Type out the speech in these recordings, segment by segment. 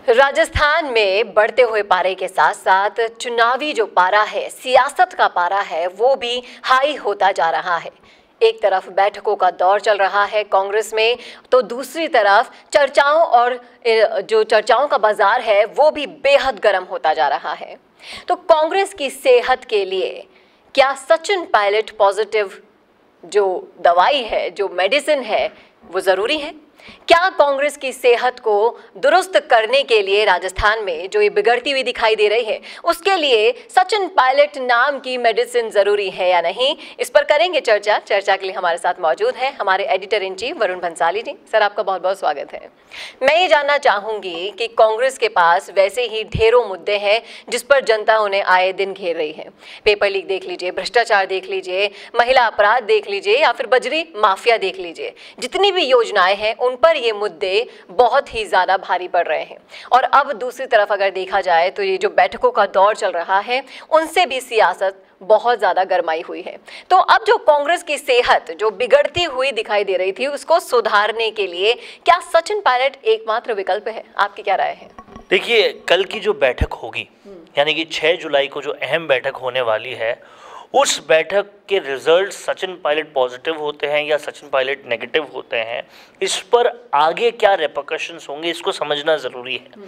राजस्थान में बढ़ते हुए पारे के साथ साथ चुनावी जो पारा है, सियासत का पारा है, वो भी हाई होता जा रहा है। एक तरफ बैठकों का दौर चल रहा है कांग्रेस में, तो दूसरी तरफ चर्चाओं और जो चर्चाओं का बाजार है वो भी बेहद गर्म होता जा रहा है। तो कांग्रेस की सेहत के लिए क्या सचिन पायलट पॉजिटिव जो दवाई है, जो मेडिसिन है, वो ज़रूरी है? क्या कांग्रेस की सेहत को दुरुस्त करने के लिए राजस्थान में जो ये बिगड़ती हुई दिखाई दे रही है, उसके लिए सचिन पायलट नाम की मेडिसिन जरूरी है या नहीं, इस पर करेंगे चर्चा। चर्चा के लिए हमारे साथ मौजूद हैं हमारे editor in chief Varun Bhansali ji. Sir, आपका बहुत बहुत स्वागत है। मैं ये जानना चाहूंगी कि कांग्रेस के पास वैसे ही ढेरों मुद्दे हैं जिस पर जनता उन्हें आए दिन घेर रही है। पेपर लीक देख लीजिए, भ्रष्टाचार देख लीजिए, महिला अपराध देख लीजिए या फिर बजरी माफिया देख लीजिए। जितनी भी योजनाएं हैं उन पर ये मुद्दे बहुत ही ज्यादा भारी पड़ रहे हैं। और अब दूसरी तरफ अगर देखा जाए तो ये जो बैठकों का दौर चल रहा है, उनसे भी सियासत बहुत ज्यादा गरमाई हुई है। तो अब जो कांग्रेस की सेहत जो बिगड़ती हुई दिखाई दे रही थी, उसको सुधारने के लिए क्या सचिन पायलट एकमात्र विकल्प है? आपकी क्या राय है? देखिए, कल की जो बैठक होगी, यानी कि 6 जुलाई को जो अहम बैठक होने वाली है, उस बैठक के रिजल्ट सचिन पायलट पॉजिटिव होते हैं या सचिन पायलट नेगेटिव होते हैं, इस पर आगे क्या रेपरकशंस होंगे इसको समझना ज़रूरी है।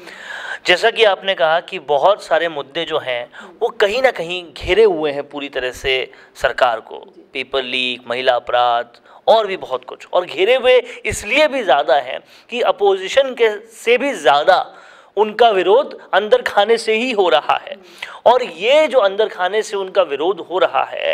जैसा कि आपने कहा कि बहुत सारे मुद्दे जो हैं वो कहीं ना कहीं घेरे हुए हैं पूरी तरह से सरकार को। पेपर लीक, महिला अपराध और भी बहुत कुछ, और घेरे हुए इसलिए भी ज़्यादा हैं कि अपोजिशन के से भी ज़्यादा उनका विरोध अंदर खाने से ही हो रहा है। और ये जो अंदर खाने से उनका विरोध हो रहा है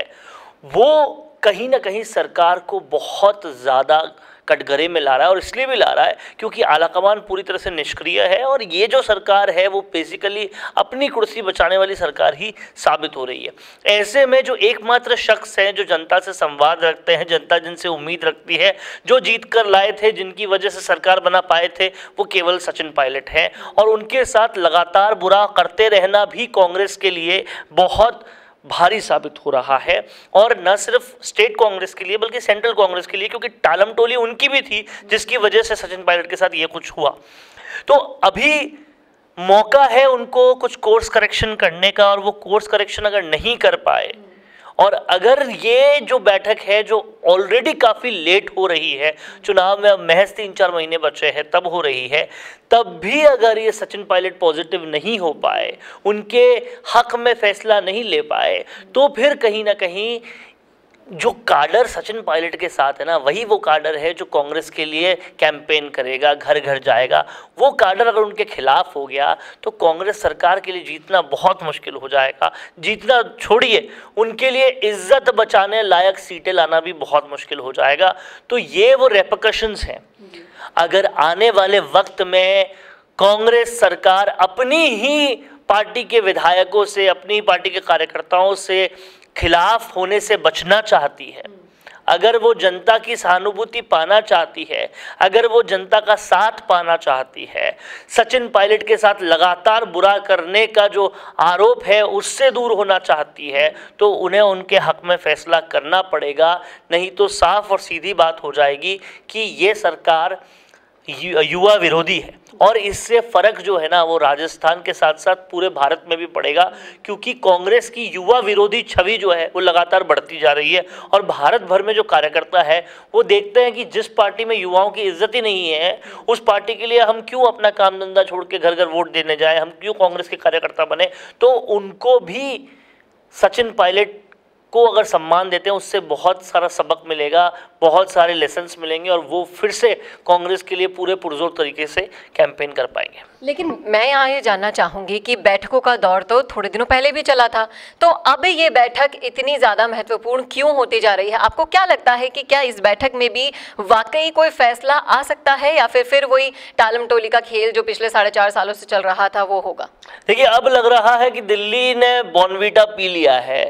वो कहीं ना कहीं सरकार को बहुत ज़्यादा कटघरे में ला रहा है, और इसलिए भी ला रहा है क्योंकि आलाकमान पूरी तरह से निष्क्रिय है और ये जो सरकार है वो बेसिकली अपनी कुर्सी बचाने वाली सरकार ही साबित हो रही है। ऐसे में जो एकमात्र शख्स हैं जो जनता से संवाद रखते हैं, जनता जिनसे उम्मीद रखती है, जो जीत कर लाए थे, जिनकी वजह से सरकार बना पाए थे, वो केवल सचिन पायलट हैं। और उनके साथ लगातार बुरा करते रहना भी कांग्रेस के लिए बहुत भारी साबित हो रहा है, और न सिर्फ स्टेट कांग्रेस के लिए बल्कि सेंट्रल कांग्रेस के लिए, क्योंकि टालम टोली उनकी भी थी जिसकी वजह से सचिन पायलट के साथ ये कुछ हुआ। तो अभी मौका है उनको कुछ कोर्स करेक्शन करने का, और वो कोर्स करेक्शन अगर नहीं कर पाए, और अगर ये जो बैठक है जो ऑलरेडी काफ़ी लेट हो रही है, चुनाव में अब महज 3-4 महीने बचे हैं तब हो रही है, तब भी अगर ये सचिन पायलट पॉजिटिव नहीं हो पाए, उनके हक में फैसला नहीं ले पाए, तो फिर कहीं ना कहीं जो काडर सचिन पायलट के साथ है ना, वही वो काडर है जो कांग्रेस के लिए कैंपेन करेगा, घर घर जाएगा। वो काडर अगर उनके खिलाफ हो गया तो कांग्रेस सरकार के लिए जीतना बहुत मुश्किल हो जाएगा। जीतना छोड़िए, उनके लिए इज्जत बचाने लायक सीटें लाना भी बहुत मुश्किल हो जाएगा। तो ये वो रेपरकशंस हैं। अगर आने वाले वक्त में कांग्रेस सरकार अपनी ही पार्टी के विधायकों से, अपनी पार्टी के कार्यकर्ताओं से खिलाफ होने से बचना चाहती है, अगर वो जनता की सहानुभूति पाना चाहती है, अगर वो जनता का साथ पाना चाहती है, सचिन पायलट के साथ लगातार बुरा करने का जो आरोप है उससे दूर होना चाहती है, तो उन्हें उनके हक में फैसला करना पड़ेगा। नहीं तो साफ और सीधी बात हो जाएगी कि ये सरकार युवा विरोधी है, और इससे फ़र्क जो है ना वो राजस्थान के साथ साथ पूरे भारत में भी पड़ेगा, क्योंकि कांग्रेस की युवा विरोधी छवि जो है वो लगातार बढ़ती जा रही है। और भारत भर में जो कार्यकर्ता है वो देखते हैं कि जिस पार्टी में युवाओं की इज्जत ही नहीं है, उस पार्टी के लिए हम क्यों अपना काम धंधा छोड़ के घर घर वोट देने जाएं, हम क्यों कांग्रेस के कार्यकर्ता बने। तो उनको भी सचिन पायलट को अगर सम्मान देते हैं उससे बहुत सारा सबक मिलेगा, बहुत सारे लेसन्स मिलेंगे, और वो फिर से कांग्रेस के लिए पूरे पुरजोर तरीके से कैंपेन कर पाएंगे। लेकिन मैं यहाँ ये जानना चाहूँगी कि बैठकों का दौर तो थोड़े दिनों पहले भी चला था, तो अब ये बैठक इतनी ज़्यादा महत्वपूर्ण क्यों होती जा रही है? आपको क्या लगता है कि क्या इस बैठक में भी वाकई कोई फैसला आ सकता है, या फिर वही टालम टोली का खेल जो पिछले 4.5 सालों से चल रहा था वो होगा? देखिए, अब लग रहा है कि दिल्ली ने बॉर्नवीटा पी लिया है।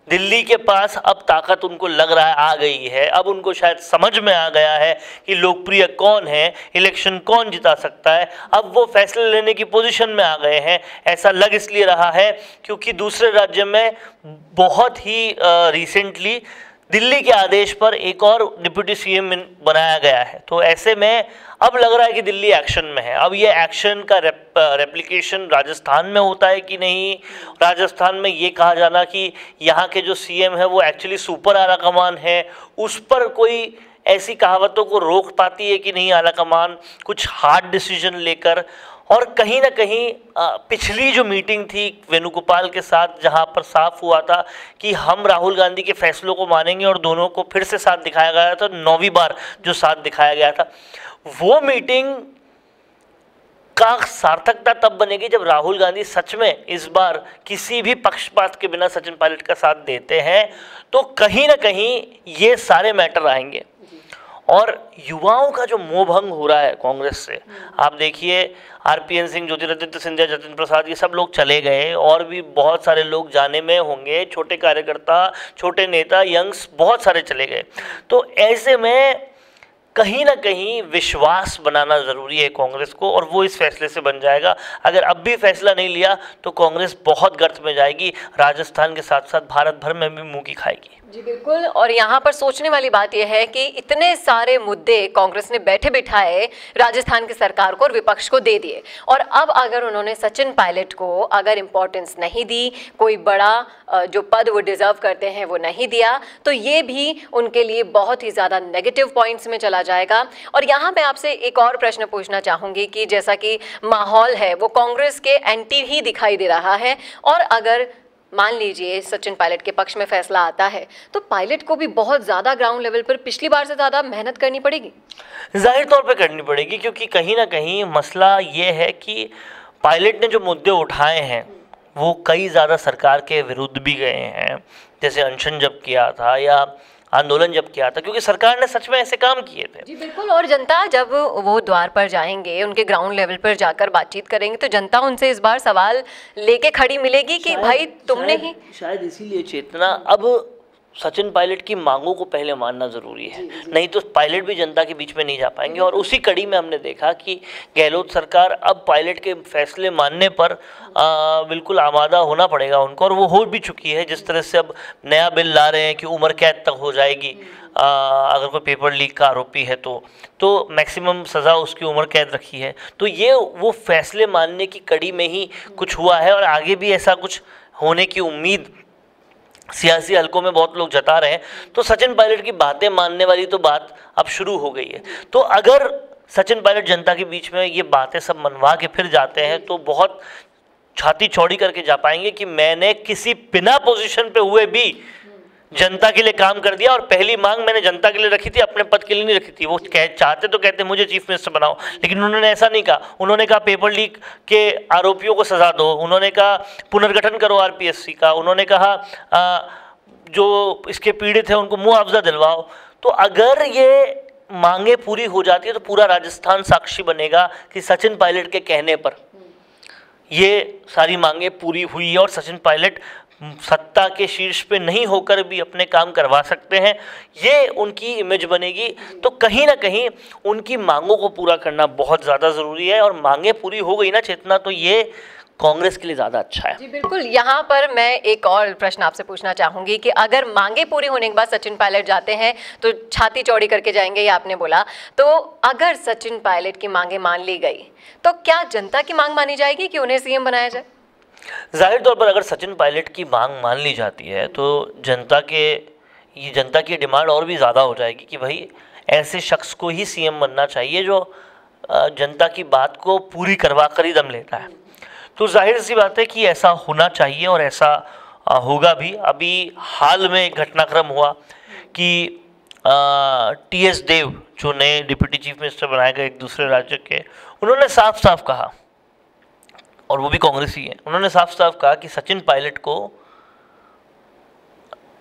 दिल्ली के पास अब ताकत उनको लग रहा है आ गई है। अब उनको शायद समझ में आ गया है कि लोकप्रिय कौन है, इलेक्शन कौन जिता सकता है। अब वो फैसले लेने की पोजीशन में आ गए हैं। ऐसा लग इसलिए रहा है क्योंकि दूसरे राज्य में बहुत ही रिसेंटली दिल्ली के आदेश पर एक और डिप्टी सीएम बनाया गया है। तो ऐसे में अब लग रहा है कि दिल्ली एक्शन में है। अब ये एक्शन का रेप्लिकेशन राजस्थान में होता है कि नहीं, राजस्थान में ये कहा जाना कि यहाँ के जो सीएम है वो एक्चुअली सुपर आला कमान है, उस पर कोई ऐसी कहावतों को रोक पाती है कि नहीं आला कमान कुछ हार्ड डिसीजन लेकर। और कहीं ना कहीं पिछली जो मीटिंग थी वेणुगोपाल के साथ, जहां पर साफ हुआ था कि हम राहुल गांधी के फैसलों को मानेंगे और दोनों को फिर से साथ दिखाया गया था, 9वीं बार जो साथ दिखाया गया था, वो मीटिंग का सार्थकता तब बनेगी जब राहुल गांधी सच में इस बार किसी भी पक्षपात के बिना सचिन पायलट का साथ देते हैं। तो कहीं ना कहीं ये सारे मैटर आएंगे। और युवाओं का जो मोहभंग हो रहा है कांग्रेस से, आप देखिए आरपीएन सिंह, ज्योतिरादित्य सिंधिया, जतिन प्रसाद, ये सब लोग चले गए और भी बहुत सारे लोग जाने में होंगे, छोटे कार्यकर्ता, छोटे नेता, यंग्स बहुत सारे चले गए। तो ऐसे में कहीं ना कहीं विश्वास बनाना ज़रूरी है कांग्रेस को, और वो इस फैसले से बन जाएगा। अगर अब भी फैसला नहीं लिया तो कांग्रेस बहुत गर्त में जाएगी, राजस्थान के साथ साथ भारत भर में भी मुंह की खाएगी। जी बिल्कुल। और यहाँ पर सोचने वाली बात यह है कि इतने सारे मुद्दे कांग्रेस ने बैठे बिठाए राजस्थान की सरकार को और विपक्ष को दे दिए, और अब अगर उन्होंने सचिन पायलट को अगर इम्पोर्टेंस नहीं दी, कोई बड़ा जो पद वो डिजर्व करते हैं वो नहीं दिया, तो ये भी उनके लिए बहुत ही ज़्यादा नेगेटिव पॉइंट्स में चला जाएगा। और यहाँ मैं आपसे एक और प्रश्न पूछना चाहूँगी कि जैसा कि माहौल है वो कांग्रेस के एंटी ही दिखाई दे रहा है, और अगर मान लीजिए सचिन पायलट के पक्ष में फैसला आता है तो पायलट को भी बहुत ज़्यादा ग्राउंड लेवल पर पिछली बार से ज़्यादा मेहनत करनी पड़ेगी। जाहिर तौर पे करनी पड़ेगी, क्योंकि कहीं ना कहीं मसला ये है कि पायलट ने जो मुद्दे उठाए हैं वो कई ज़्यादा सरकार के विरुद्ध भी गए हैं, जैसे अनशन जब किया था या आंदोलन जब किया था, क्योंकि सरकार ने सच में ऐसे काम किए थे। जी बिल्कुल। और जनता जब वो द्वार पर जाएंगे, उनके ग्राउंड लेवल पर जाकर बातचीत करेंगे, तो जनता उनसे इस बार सवाल लेके खड़ी मिलेगी कि भाई तुमने ही शायद इसीलिए चेतना अब सचिन पायलट की मांगों को पहले मानना ज़रूरी है, नहीं तो पायलट भी जनता के बीच में नहीं जा पाएंगे। और उसी कड़ी में हमने देखा कि गहलोत सरकार अब पायलट के फैसले मानने पर बिल्कुल आमादा होना पड़ेगा उनको, और वो हो भी चुकी है। जिस तरह से अब नया बिल ला रहे हैं कि उम्र कैद तक हो जाएगी अगर कोई पेपर लीक का आरोपी है तो मैक्सिमम सज़ा उसकी उम्र कैद रखी है। तो ये वो फैसले मानने की कड़ी में ही कुछ हुआ है, और आगे भी ऐसा कुछ होने की उम्मीद सियासी हलकों में बहुत लोग जता रहे हैं। तो सचिन पायलट की बातें मानने वाली तो बात अब शुरू हो गई है। तो अगर सचिन पायलट जनता के बीच में ये बातें सब मनवा के फिर जाते हैं तो बहुत छाती चौड़ी करके जा पाएंगे कि मैंने किसी बिना पोजीशन पे हुए भी जनता के लिए काम कर दिया, और पहली मांग मैंने जनता के लिए रखी थी, अपने पद के लिए नहीं रखी थी। वो चाहते तो कहते मुझे चीफ मिनिस्टर बनाओ, लेकिन उन्होंने ऐसा नहीं कहा। उन्होंने कहा पेपर लीक के आरोपियों को सजा दो, उन्होंने कहा पुनर्गठन करो आरपीएससी का, उन्होंने कहा जो इसके पीड़ित हैं उनको मुआवजा दिलवाओ। तो अगर ये मांगे पूरी हो जाती है तो पूरा राजस्थान साक्षी बनेगा कि सचिन पायलट के कहने पर ये सारी मांगे पूरी हुई है, और सचिन पायलट सत्ता के शीर्ष पे नहीं होकर भी अपने काम करवा सकते हैं, ये उनकी इमेज बनेगी। तो कहीं ना कहीं उनकी मांगों को पूरा करना बहुत ज़्यादा ज़रूरी है, और मांगे पूरी हो गई ना चेतना, तो ये कांग्रेस के लिए ज़्यादा अच्छा है। जी बिल्कुल। यहाँ पर मैं एक और प्रश्न आपसे पूछना चाहूँगी कि अगर मांगे पूरी होने के बाद सचिन पायलट जाते हैं तो छाती चौड़ी करके जाएंगे, ये आपने बोला, तो अगर सचिन पायलट की मांगे मान ली गई तो क्या जनता की मांग मानी जाएगी कि उन्हें सीएम बनाया जाए? जाहिर तौर पर अगर सचिन पायलट की मांग मान ली जाती है तो जनता की डिमांड और भी ज़्यादा हो जाएगी कि भाई ऐसे शख्स को ही सीएम बनना चाहिए जो जनता की बात को पूरी करवा कर ही दम लेता है। तो जाहिर सी बात है कि ऐसा होना चाहिए, और ऐसा होगा भी। अभी हाल में एक घटनाक्रम हुआ कि टीएस देव जो नए डिप्टी चीफ मिनिस्टर बनाए गए एक दूसरे राज्य के, उन्होंने साफ साफ कहा, और वो भी कांग्रेसी है, उन्होंने साफ साफ कहा कि सचिन पायलट को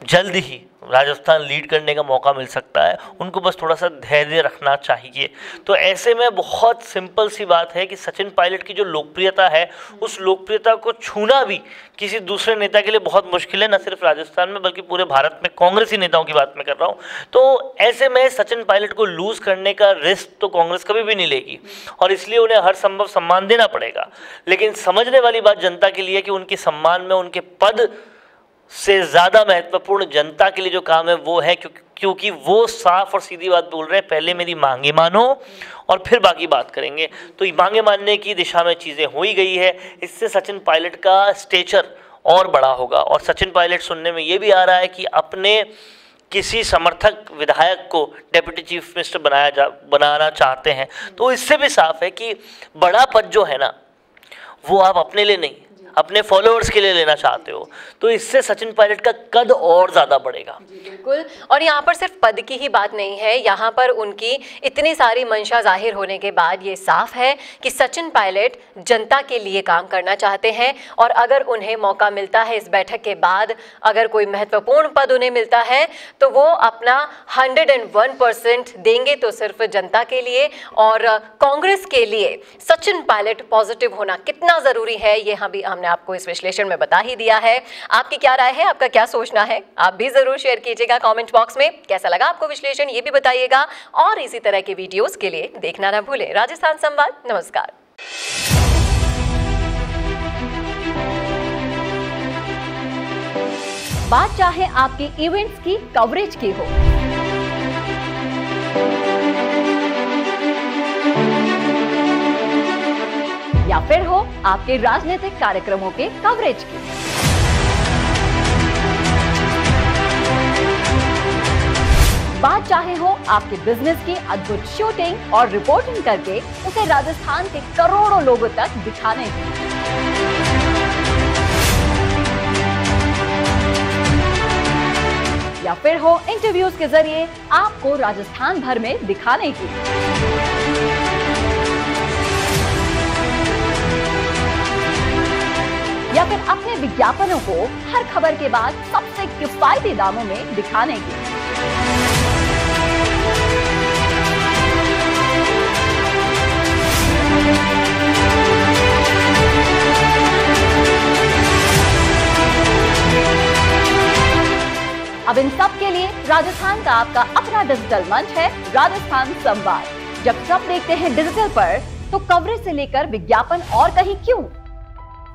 जल्द ही राजस्थान लीड करने का मौका मिल सकता है, उनको बस थोड़ा सा धैर्य रखना चाहिए। तो ऐसे में बहुत सिंपल सी बात है कि सचिन पायलट की जो लोकप्रियता है उस लोकप्रियता को छूना भी किसी दूसरे नेता के लिए बहुत मुश्किल है, न सिर्फ राजस्थान में बल्कि पूरे भारत में। कांग्रेसी नेताओं की बात मैं कर रहा हूँ। तो ऐसे में सचिन पायलट को लूज़ करने का रिस्क तो कांग्रेस कभी भी नहीं लेगी, और इसलिए उन्हें हर संभव सम्मान देना पड़ेगा। लेकिन समझने वाली बात जनता के लिए कि उनके सम्मान में उनके पद से ज़्यादा महत्वपूर्ण जनता के लिए जो काम है वो है, क्योंकि वो साफ और सीधी बात बोल रहे हैं, पहले मेरी मांगे मानो और फिर बाकी बात करेंगे। तो ये मांगे मानने की दिशा में चीज़ें हो ही गई है। इससे सचिन पायलट का स्टेचर और बड़ा होगा। और सचिन पायलट सुनने में ये भी आ रहा है कि अपने किसी समर्थक विधायक को डेप्यूटी चीफ मिनिस्टर बनाना चाहते हैं। तो इससे भी साफ है कि बड़ा पद जो है ना, वो आप अपने लिए नहीं, अपने फॉलोअर्स के लिए लेना चाहते हो। तो इससे सचिन पायलट का कद और ज़्यादा बढ़ेगा। बिल्कुल। और यहाँ पर सिर्फ पद की ही बात नहीं है, यहाँ पर उनकी इतनी सारी मंशा जाहिर होने के बाद ये साफ है कि सचिन पायलट जनता के लिए काम करना चाहते हैं। और अगर उन्हें मौका मिलता है इस बैठक के बाद, अगर कोई महत्वपूर्ण पद उन्हें मिलता है, तो वो अपना 101% देंगे, तो सिर्फ जनता के लिए। और कांग्रेस के लिए सचिन पायलट पॉजिटिव होना कितना ज़रूरी है, ये हमने आपको इस विश्लेषण में बता ही दिया है। आपकी क्या राय है, आपका क्या सोचना है, आप भी जरूर शेयर कीजिएगा कमेंट बॉक्स में। कैसा लगा आपको विश्लेषण, ये भी बताइएगा। और इसी तरह के वीडियोस के लिए देखना ना भूलें राजस्थान संवाद। नमस्कार। बात चाहे आपके इवेंट्स की कवरेज की हो, या फिर हो आपके राजनीतिक कार्यक्रमों के कवरेज की, बात चाहे हो आपके बिजनेस की अद्भुत शूटिंग और रिपोर्टिंग करके उसे राजस्थान के करोड़ों लोगों तक दिखाने की, या फिर हो इंटरव्यूज के जरिए आपको राजस्थान भर में दिखाने की, या फिर अपने विज्ञापनों को हर खबर के बाद सबसे किफायती दामों में दिखाने की। अब इन सब के लिए राजस्थान का आपका अपना डिजिटल मंच है राजस्थान संवाद। जब सब देखते हैं डिजिटल पर, तो कवरेज से लेकर विज्ञापन और कहीं क्यों।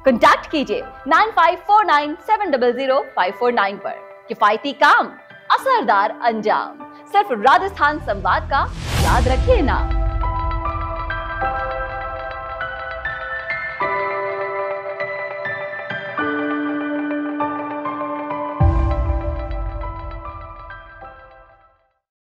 कॉन्टैक्ट कीजिए 9549700549 पर। किफायती काम, असरदार अंजाम, सिर्फ राजस्थान संवाद का याद रखिए ना।